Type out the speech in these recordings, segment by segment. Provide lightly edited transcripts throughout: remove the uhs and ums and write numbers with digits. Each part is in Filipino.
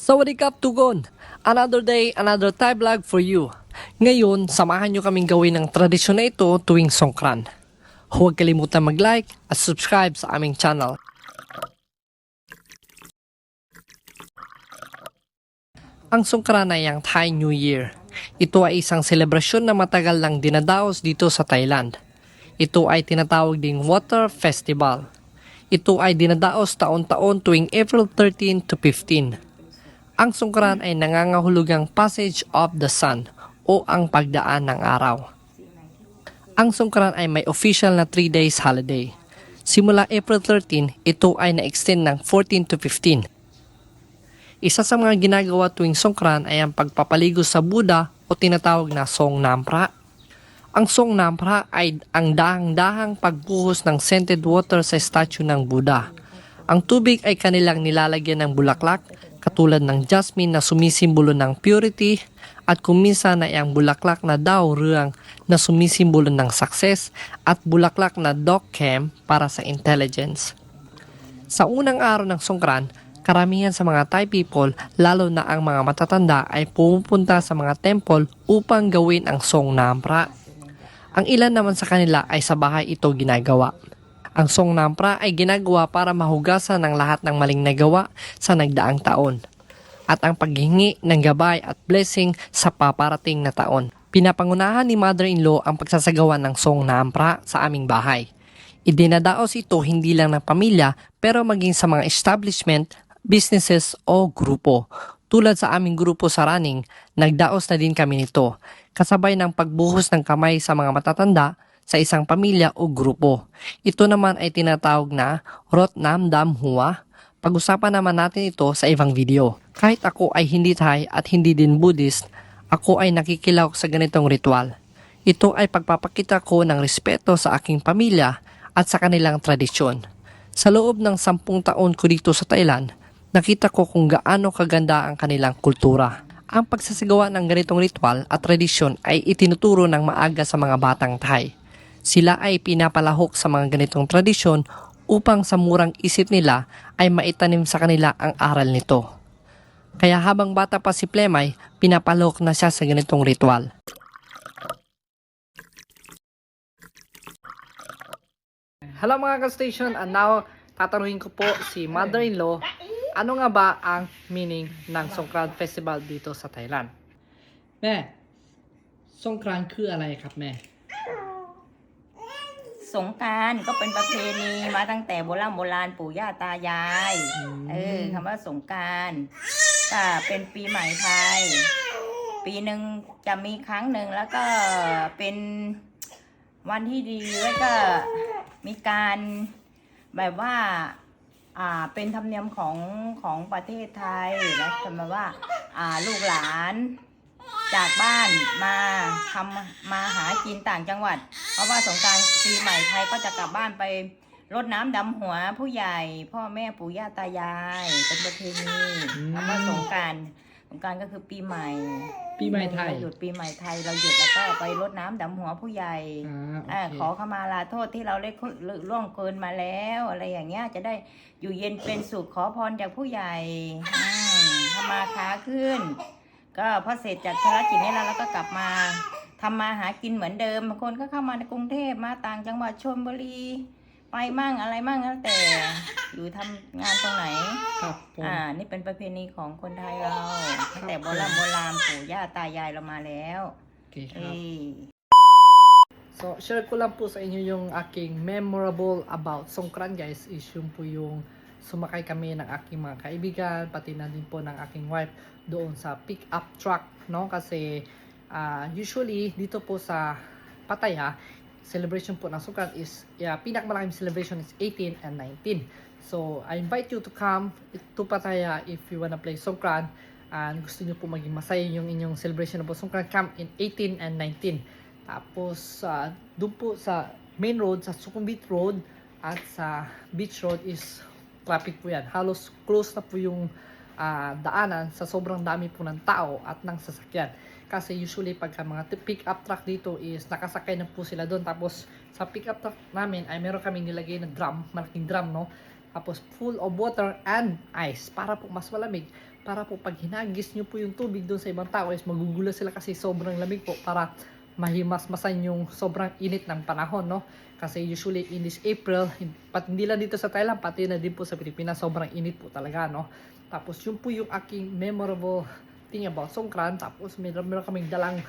Sawadee Tugon! Another day, another Thai vlog for you. Ngayon, samahan nyo kaming gawin ng tradisyon na ito tuwing Songkran. Huwag kalimutan mag-like at subscribe sa aming channel. Ang Songkran ay ang Thai New Year. Ito ay isang selebrasyon na matagal nang dinadaos dito sa Thailand. Ito ay tinatawag ding Water Festival. Ito ay dinadaos taon-taon tuwing April 13 to 15. Ang Songkran ay nangangahulugang passage of the sun o ang pagdaan ng araw. Ang Songkran ay may official na 3 days holiday. Simula April 13, ito ay na-extend ng 14 to 15. Isa sa mga ginagawa tuwing Songkran ay ang pagpapaligo sa Buddha o tinatawag na Song Nampra. Ang Song Nampra ay ang dahang-dahang pagbuhos ng scented water sa statue ng Buddha. Ang tubig ay kanilang nilalagyan ng bulaklak, katulad ng jasmine na sumisimbolo ng purity at kuminsan ay ang bulaklak na daurang na sumisimbolo ng success at bulaklak na dokkem para sa intelligence. Sa unang araw ng Songkran, karamihan sa mga Thai people, lalo na ang mga matatanda ay pumupunta sa mga temple upang gawin ang Song Nampra. Ang ilan naman sa kanila ay sa bahay ito ginagawa. Ang Song Nampra ay ginagawa para mahugasan ng lahat ng maling nagawa sa nagdaang taon at ang paghingi ng gabay at blessing sa paparating na taon. Pinapangunahan ni mother-in-law ang pagsasagawa ng Song Nampra sa aming bahay. Idinadaos ito hindi lang ng pamilya pero maging sa mga establishment, businesses o grupo. Tulad sa aming grupo sa running, nagdaos na din kami nito, kasabay ng pagbuhos ng kamay sa mga matatanda sa isang pamilya o grupo. Ito naman ay tinatawag na Rot Nam Dam Hua. Pag-usapan naman natin ito sa ibang video. Kahit ako ay hindi Thai at hindi din Buddhist, ako ay nakikilahok sa ganitong ritual. Ito ay pagpapakita ko ng respeto sa aking pamilya at sa kanilang tradisyon. Sa loob ng 10 taon ko dito sa Thailand, nakita ko kung gaano kaganda ang kanilang kultura. Ang pagsasagawa ng ganitong ritual at tradisyon ay itinuturo ng maaga sa mga batang Thai. Sila ay pinapalahok sa mga ganitong tradisyon upang sa murang isip nila ay maitanim sa kanila ang aral nito. Kaya habang bata pa si Plemay, pinapalahok na siya sa ganitong ritual. Hello mga ka-station, and now tatanungin ko po si mother-in-law, ano nga ba ang meaning ng Songkran Festival dito sa Thailand? แม่ Songkran คืออะไรครับแม่ สงกรานต์ก็เป็นประเพณีมาตั้งแต่โบราณปู่ย่าตายายคำว่าสงกรานต์ก็เป็นปีใหม่ไทย ปีหนึ่งจะมีครั้งหนึ่งแล้วก็เป็นวันที่ดีแล้วก็มีการแบบว่าเป็นธรรมเนียมของประเทศไทยนะจะมาว่าลูกหลานจากบ้านมาหากินต่างจังหวัดเพราะว่าสงกรานต์ปีใหม่ไทยก็จะกลับบ้านไปรดน้ำดำหัวผู้ใหญ่พ่อแม่ปู่ย่าตายายเป็นประเพณีคำว่าสงกรานต์ก็คือปีใหม่ ปีใหม่ไทย เราหยุดปีใหม่ไทยเราหยุดแล้วก็ไปรดน้ำดำหัวผู้ใหญ่ ขอขมาลาโทษที่เราได้ล่วงเกินมาแล้วอะไรอย่างเงี้ยจะได้อยู่เย็นเป็นสุขขอพรจากผู้ใหญ่ทำมาค้าขึ้นก็พอเสร็จจากภารกิจนี้แล้วก็กลับมาทำมาหากินเหมือนเดิมบางคนก็เข้ามาในกรุงเทพมาต่างจังหวัดชลบุรีไปมั่งอะไรมั่งแล้วแต่อยู่ทำงานตรงไหน ครับผม นี่เป็นประเพณีของคนไทยเราตั้งแต่โบราณปู่ย่าตายายเรามาแล้ว Okay, so, share ko lang po sa inyo yung aking memorable about Songkran guys is yung po yung sumakay kami ng aking mga kaibigan pati na din po ng aking wife doon sa pick up truck, no? Kasi usually dito po sa Pattaya, celebration po ng Songkran is pinakamalaking celebration is 18 and 19. So I invite you to come to Pattaya if you wanna play Songkran and gusto nyo po maging masaya yung inyong celebration ng Songkran. Come in 18 and 19. Tapos doon po sa main road, sa Sukhumvit Road at sa Beach Road is traffic po yan. Halos close na po yung daanan sa sobrang dami po ng tao at ng sasakyan. Kasi usually pagka mga pick up truck dito is nakasakay na po sila doon. Tapos sa pick up truck namin ay meron kaming nilagay na drum, malaking drum, no? Tapos full of water and ice para po mas malamig para po pag hinagis nyo po yung tubig doon sa ibang tao is magugula sila kasi sobrang lamig po para mahimasmasan yung sobrang init ng panahon, no? Kasi usually in this April, hindi lang dito sa Thailand, pati na din po sa Pilipinas, sobrang init po talaga, no? Tapos yun po yung aking memorable thing about Songkran. Tapos meron kaming dalang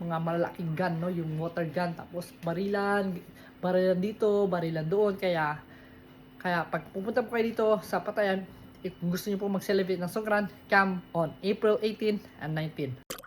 mga malalaking gun, no? Yung water gun, tapos barilan dito, barilan doon. Kaya pag pupunta po kayo dito sa Patayan, kung gusto niyo po mag-celebrate ng Songkran, come on April 18 and 19.